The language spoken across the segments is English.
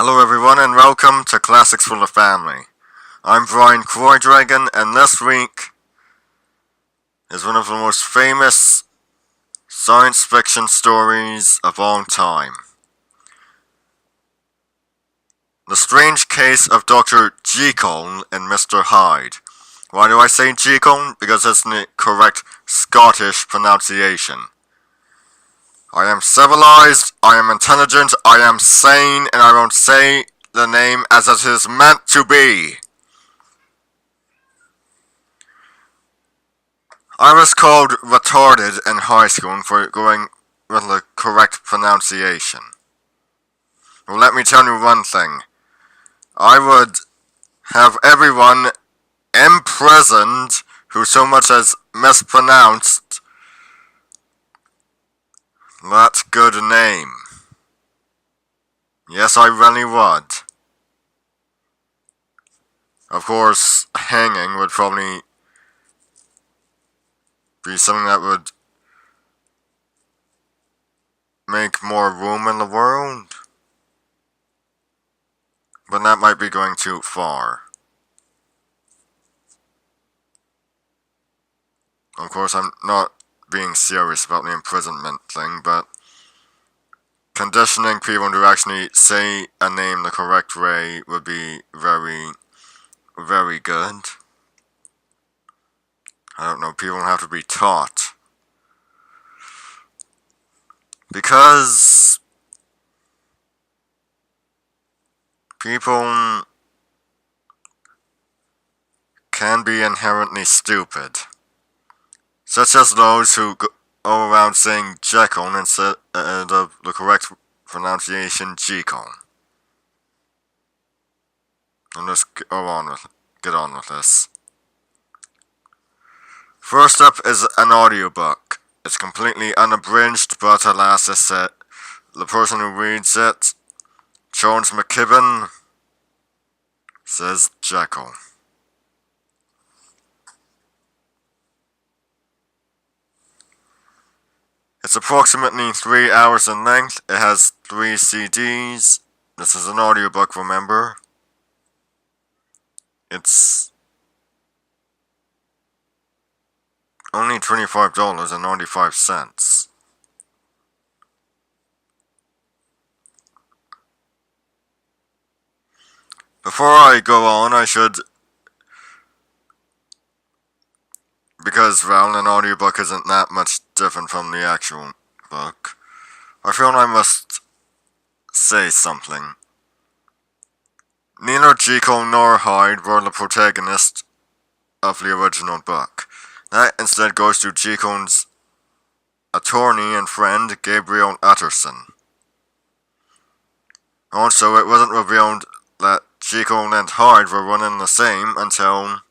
Hello everyone and welcome to Classics for the Family. I'm Brian Croydragon and this week is one of the most famous science fiction stories of all time. The Strange Case of Dr. Jekyll and Mr. Hyde. Why do I say Jekyll? Because it's the correct Scottish pronunciation. I am civilized, I am intelligent, I am sane, and I won't say the name as it is meant to be. I was called retarded in high school for going with the correct pronunciation. Well, let me tell you one thing. I would have everyone imprisoned who so much as mispronounced that good name. Yes, I really would. Of course, hanging would probably be something that would make more room in the world. But that might be going too far. Of course, I'm not being serious about the imprisonment thing, but conditioning people to actually say a name the correct way would be very, very good. I don't know, people have to be taught. Because people can be inherently stupid. Such as those who go around saying Jekyll instead of the correct pronunciation Jekyll. And let's get on with this. First up is an audiobook. It's completely unabridged, but alas, the person who reads it, Charles McKibben, says Jekyll. It's approximately 3 hours in length. It has 3 CDs. This is an audiobook, remember? It's only $25.95. Before I go on, I should, because, well, an audiobook isn't that much different from the actual book, I feel I must say something. Neither Jekyll nor Hyde were the protagonist of the original book. That instead goes to Jekyll's attorney and friend, Gabriel Utterson. Also, it wasn't revealed that Jekyll and Hyde were one and the same until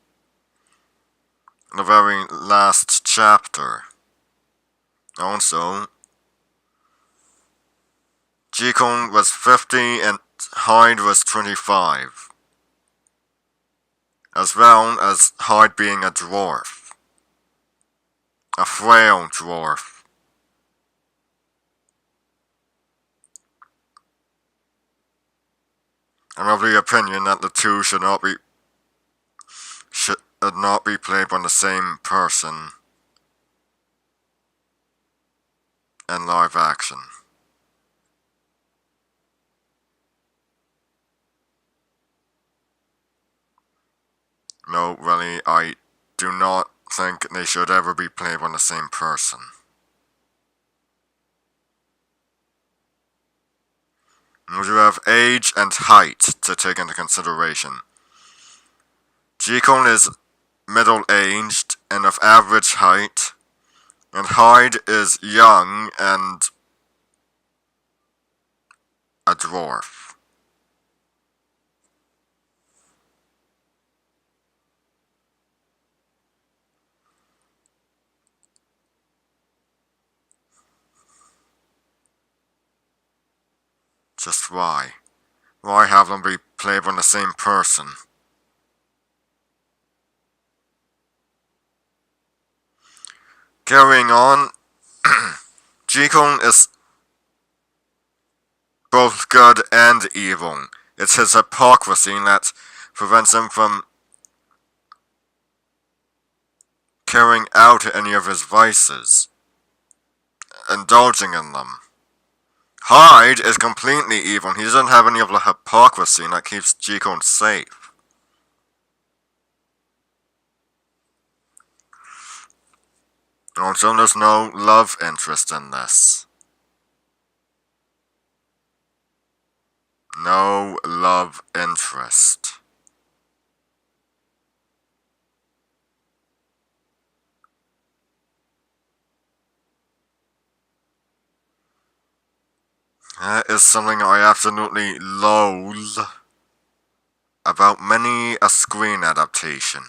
the very last chapter. Also, Jekyll was 50 and Hyde was 25. As well as Hyde being a dwarf. A frail dwarf. I'm of the opinion that the two should not be played by the same person in live action. No, really, I do not think they should ever be played by the same person. We do have age and height to take into consideration. Jekyll is middle-aged and of average height, and Hyde is young and a dwarf. Just why? Why have them be played by the same person? Carrying on, Jekyll is both good and evil. It's his hypocrisy that prevents him from carrying out any of his vices, indulging in them. Hyde is completely evil. He doesn't have any of the hypocrisy that keeps Jekyll safe. Also, there's no love interest in this. No love interest. That is something I absolutely loathe about many a screen adaptation.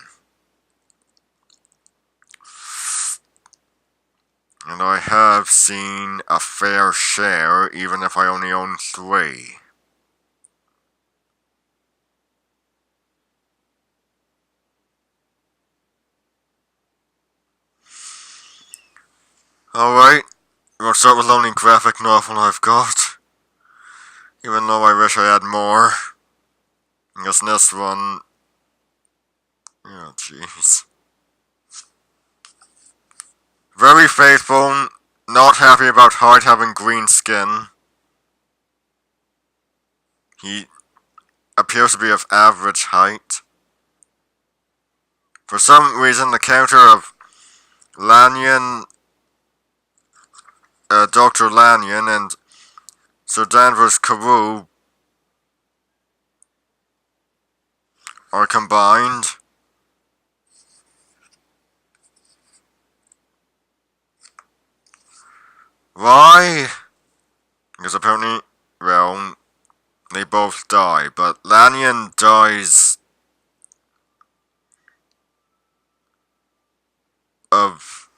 And I have seen a fair share, even if I only own 3. Alright, we'll start with the only graphic novel I've got. Even though I wish I had more. Because this one... Oh, jeez. Very faithful, not happy about Hyde having green skin. He appears to be of average height. For some reason, the character of Lanyon, Dr. Lanyon, and Sir Danvers Carew are combined. Why? Because apparently, well, they both die, but Lanyon dies of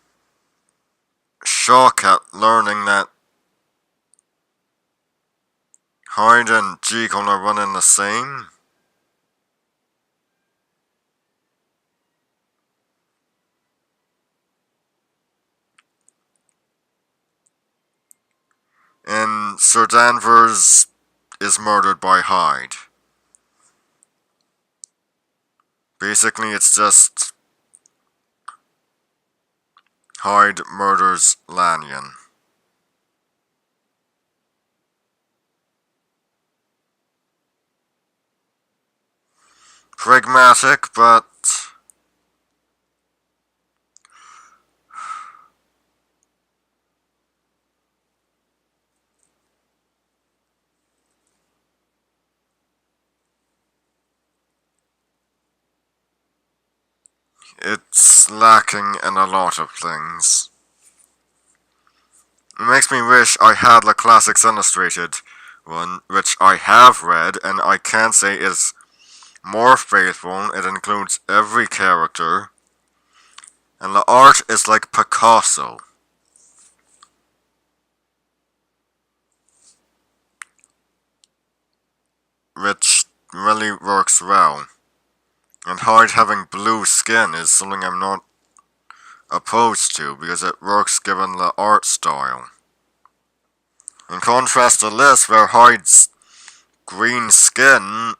shock at learning that Hyde and Jekyll are one and the same. And Sir Danvers is murdered by Hyde. Basically, it's just Hyde murders Lanyon. Pragmatic, but it's lacking in a lot of things. It makes me wish I had the Classics Illustrated one, which I have read, and I can say is more faithful. It includes every character, and the art is like Picasso. Which really works well. And Hyde having blue skin is something I'm not opposed to, because it works given the art style. In contrast to this, where Hyde's green skin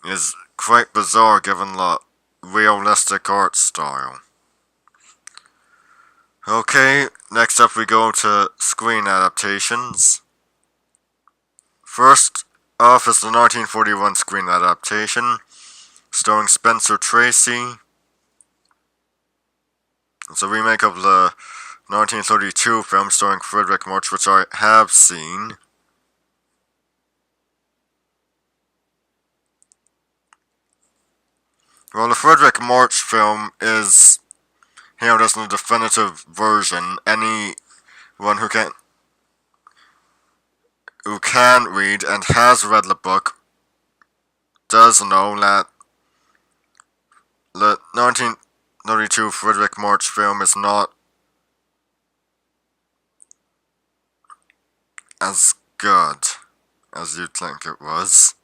is quite bizarre given the realistic art style. Okay, next up we go to screen adaptations. First off is the 1941 screen adaptation, starring Spencer Tracy. It's a remake of the 1932 film starring Frederick March, which I have seen. Well, the Frederick March film is hailed as the definitive version. Anyone who can read and has read the book does know that the 1932 Frederick March film is not as good as you'd think it was.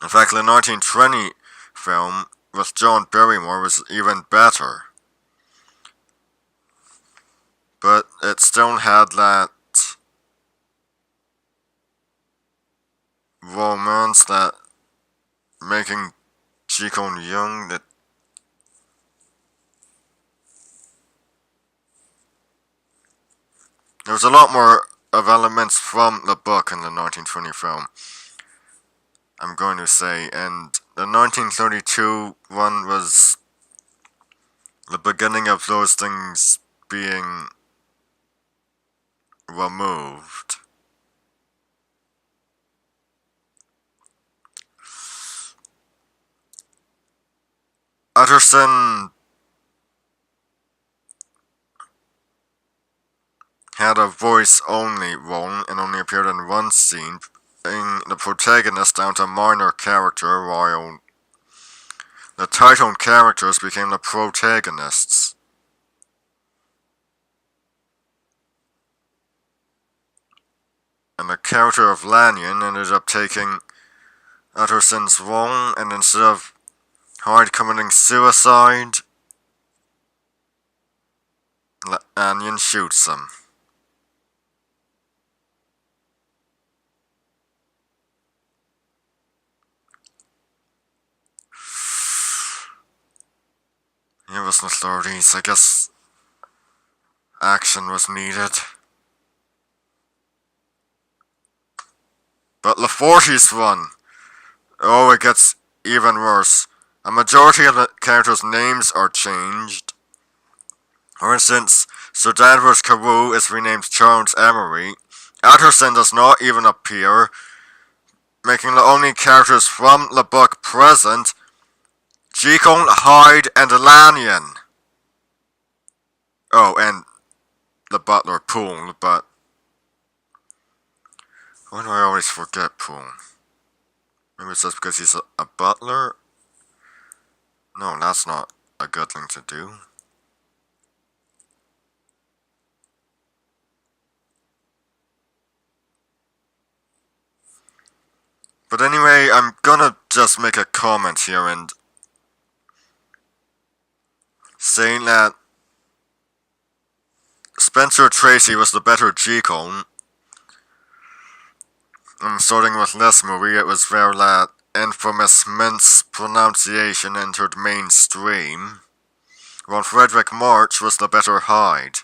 In fact, the 1920 film with John Barrymore was even better. But still had that romance, that making Jekyll young, that there was a lot more of elements from the book in the 1920 film, I'm going to say, and the 1932 one was the beginning of those things being removed. Utterson had a voice-only role and only appeared in one scene, bringing the protagonist down to a minor character, while the title characters became the protagonists. And the character of Lanyon ended up taking Utterson's role, and instead of Hyde committing suicide, Lanyon shoots him. It was in the 30s, I guess action was needed. But the 40s one, oh, it gets even worse. A majority of the characters' names are changed. For instance, Sir Danvers Carew is renamed Charles Emery. Utterson does not even appear, making the only characters from the book present Jekyll, Hyde, and Lanyon. Oh, and the butler, Poole, but why do I always forget Poole? Maybe it's just because he's a butler? No, that's not a good thing to do. But anyway, I'm gonna just make a comment here and saying that Spencer Tracy was the better Jekyll. And starting with this movie, it was where that infamous mince pronunciation entered mainstream, while Frederick March was the better Hyde.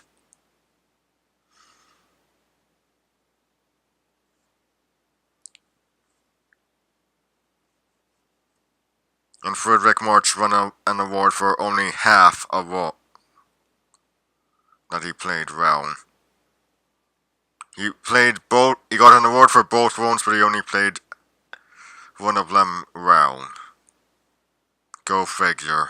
And Frederick March won an award for only half a role that he played well. He got an award for both roles, but he only played one of them well. Go figure.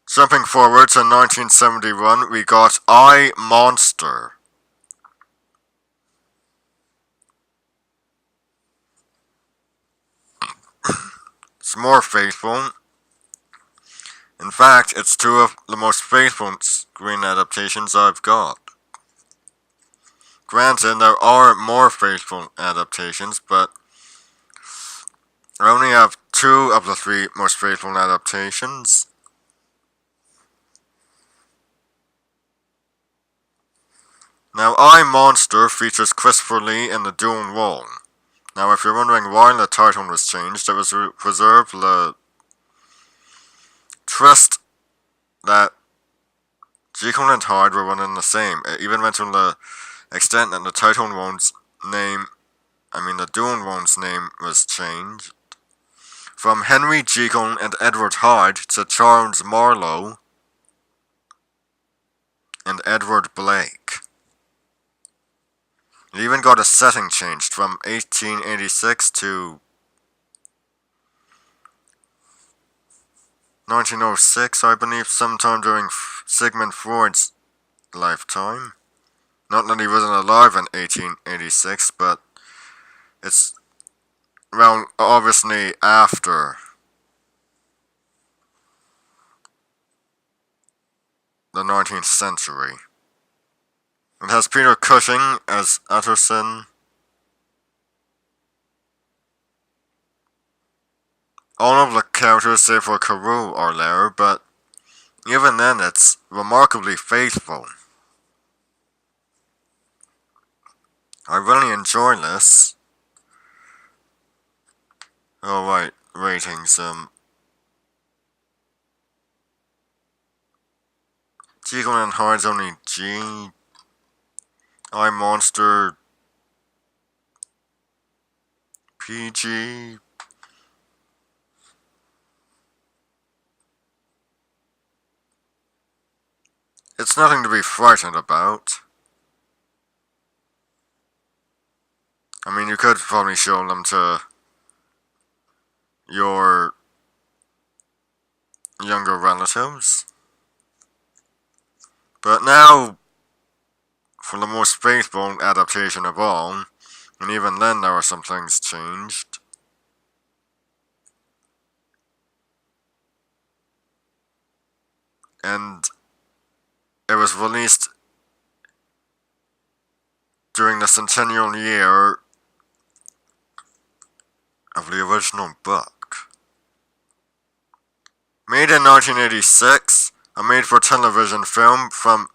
Jumping forward to 1971, we got I, Monster. It's more faithful. In fact, it's two of the most faithful screen adaptations I've got. Granted, there are more faithful adaptations, but I only have two of the three most faithful adaptations. Now, I, Monster features Christopher Lee in the dual role. Now, if you're wondering why the title was changed, it was to preserve the trust that Jekyll and Hyde were one and the same. It even went to the extent that the dual role's name was changed from Henry Jekyll and Edward Hyde to Charles Marlowe and Edward Blake. It even got a setting changed from 1886 to 1906, I believe, sometime during Sigmund Freud's lifetime. Not that he wasn't alive in 1886, but it's, well, obviously after the 19th century. It has Peter Cushing as Utterson. All of the characters, save for Carew, are there, but Even then, it's remarkably faithful. I really enjoy this. Alright, ratings. Jekyll and Hyde's only G. I Monster PG. It's nothing to be frightened about. I mean, you could probably show them to your younger relatives. But now, for the most faithful adaptation of all, and even then there are some things changed. And it was released during the centennial year of the original book. Made in 1986, a made-for-television film from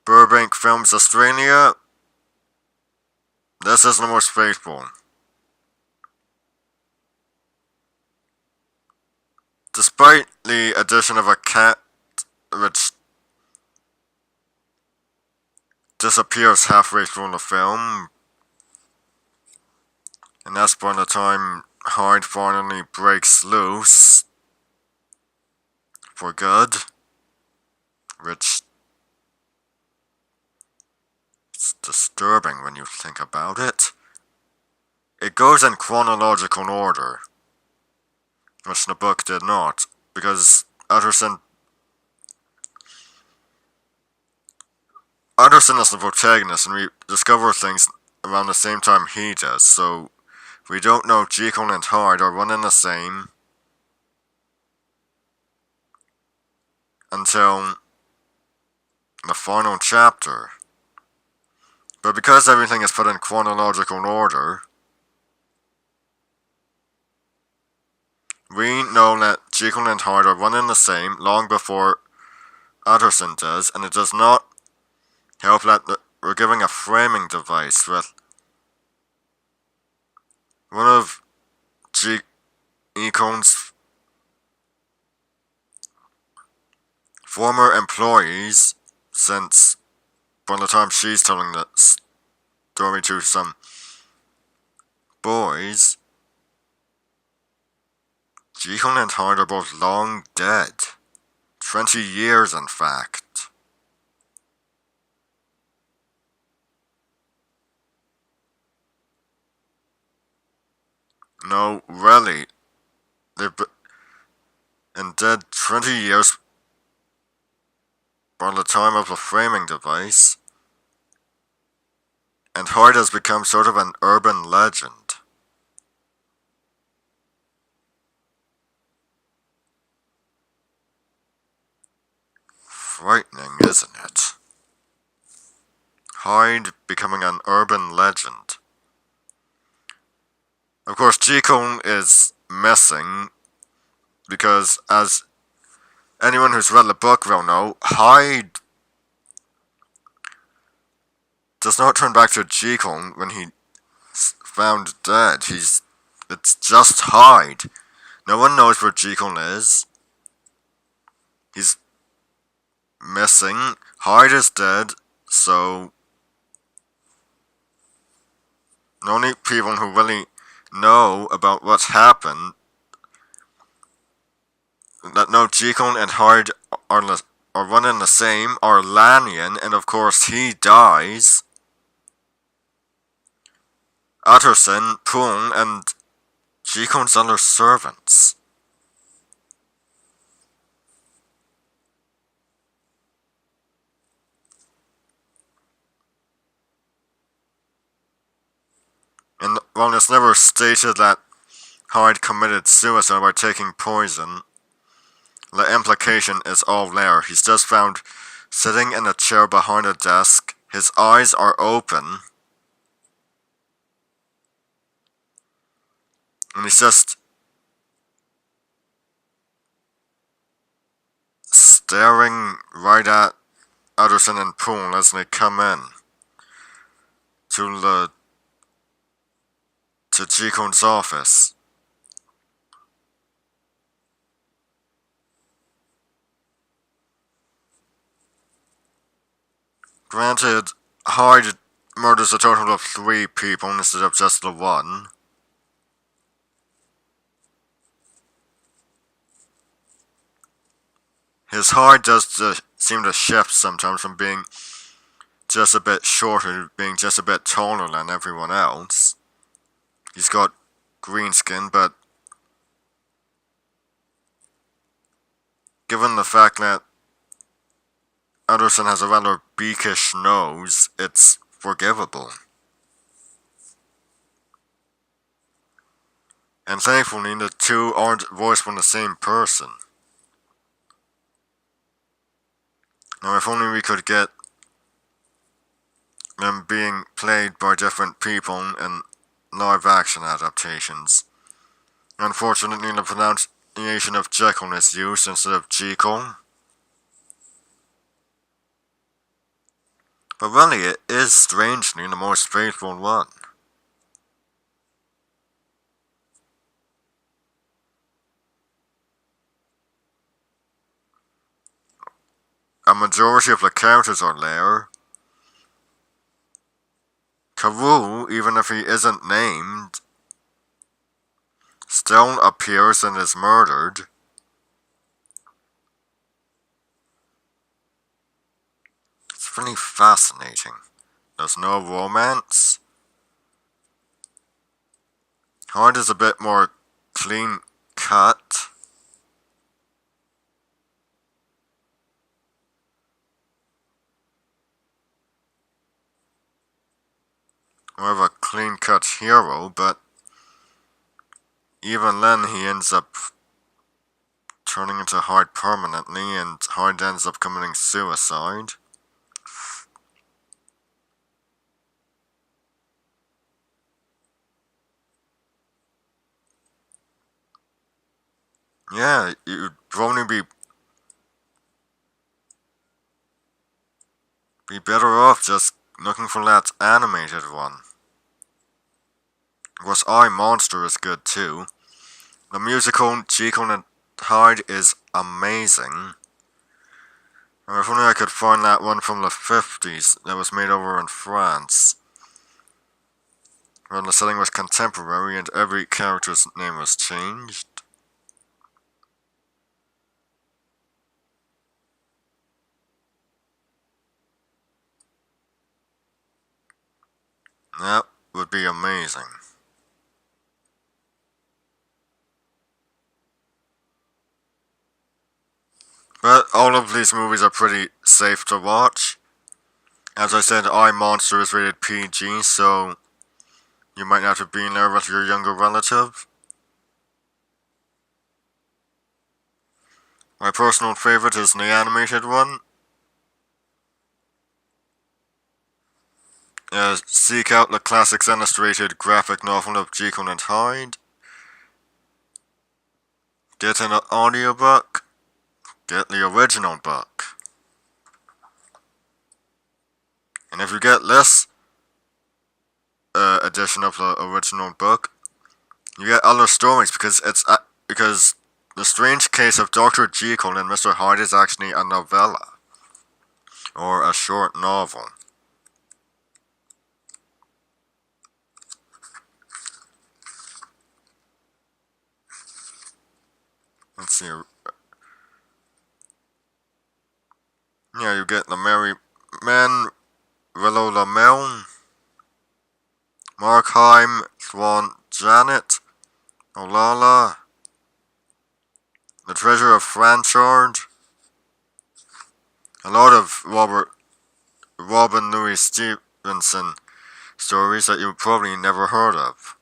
Burbank Films, Australia. This is the most faithful. Despite the addition of a cat, which disappears halfway through the film, and that's by the time Hyde finally breaks loose for good, which is disturbing when you think about it. It goes in chronological order, which the book did not, because Utterson is the protagonist, and we discover things around the same time he does, so we don't know if Jekyll and Hyde are one and the same until the final chapter. But because everything is put in chronological order, we know that Jekyll and Hyde are one and the same long before Utterson does, and it does not help that we're giving a framing device with one of Jekyll's former employees, since by the time she's telling the story to some boys, Jekyll and Hyde are both long dead. 20 years, in fact. No, really. They've been dead 20 years by the time of the framing device, and Hyde has become sort of an urban legend. Frightening, isn't it? Hyde becoming an urban legend. Of course, Jekyll is missing, because as anyone who's read the book will know, Hyde does not turn back to Jekyll when he's found dead. It's just Hyde. No one knows where Jekyll is. He's missing. Hyde is dead, so the only people who really know about what's happened, that know Jekyll and Hyde are one and the same, are Lanyon, and of course he dies, Utterson, Poon, and Jekyll's other servants. And while it's never stated that Hyde committed suicide by taking poison, the implication is all there. He's just found sitting in a chair behind a desk. His eyes are open, and he's just staring right at Utterson and Poole as they come in to Jekyll's office. Granted, Hyde murders a total of 3 people instead of just the 1. His heart does seem to shift sometimes from being just a bit shorter to being just a bit taller than everyone else. He's got green skin, but given the fact that Utterson has a rather beakish nose, it's forgivable. And thankfully, the two aren't voiced by the same person. Now, if only we could get them being played by different people in live-action adaptations. Unfortunately, the pronunciation of Jekyll is used instead of Jekyll. But really, it is strangely the most faithful one. A majority of the characters are there. Carew, even if he isn't named, still appears and is murdered. It's really fascinating. There's no romance. Hyde is a bit more clean cut. More of a clean cut hero, but even then he ends up turning into Hyde permanently, and Hyde ends up committing suicide. Yeah, you'd probably be better off just looking for that animated one. Of course, I Monster is good too. The musical Jekyll and Hyde is amazing. If only I could find that one from the 50s that was made over in France, where the setting was contemporary and every character's name was changed. That would be amazing. But all of these movies are pretty safe to watch. As I said, I Monster is rated PG, so you might not have been there with your younger relative. My personal favorite is the animated one. Seek out the classics illustrated graphic novel of Jekyll and Hyde. Get an audiobook. Get the original book. And if you get this edition of the original book, you get other stories because because The Strange Case of Dr. Jekyll and Mr. Hyde is actually a novella or a short novel. Let's see. Yeah, you get the Merry Men, Willow the Mill, Markheim, Swan Janet, Olala, The Treasure of Franchard, a lot of Robin Louis Stevenson stories that you probably never heard of.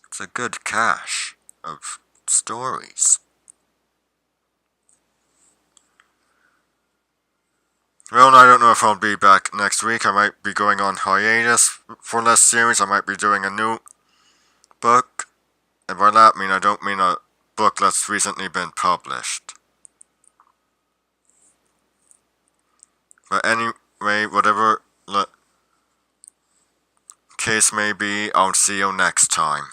It's a good cache of stories. Well, I don't know if I'll be back next week. I might be going on hiatus for this series. I might be doing a new book. And by that I don't mean a book that's recently been published. But anyway, whatever the case may be, I'll see you next time.